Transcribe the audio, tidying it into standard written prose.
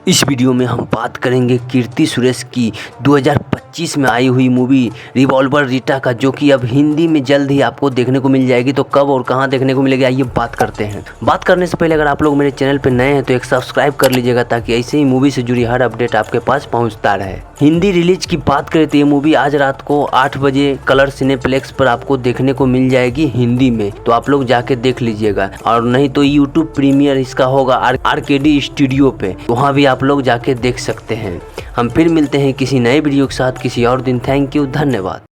इस वीडियो में हम बात करेंगे कीर्ति सुरेश की 2025 में आई हुई मूवी रिवॉल्वर रीटा का, जो कि अब हिंदी में जल्द ही आपको देखने को मिल जाएगी। तो कब और कहां देखने को मिलेगी, आइए बात करते हैं। बात करने से पहले अगर आप लोग मेरे चैनल पर नए हैं तो एक सब्सक्राइब कर लीजिएगा, ताकि ऐसे ही मूवी से जुड़ी हर अपडेट आपके पास पहुंचता रहे। हिंदी रिलीज की बात करें तो ये मूवी आज रात को 8 बजे कलर सिनेप्लेक्स पर आपको देखने को मिल जाएगी हिंदी में, तो आप लोग जाके देख लीजिएगा। और नहीं तो यूट्यूब प्रीमियर इसका होगा आरकेडी स्टूडियो पे, वहाँ भी आप लोग जाके देख सकते हैं। हम फिर मिलते हैं किसी नए वीडियो के साथ किसी और दिन। थैंक यू, धन्यवाद।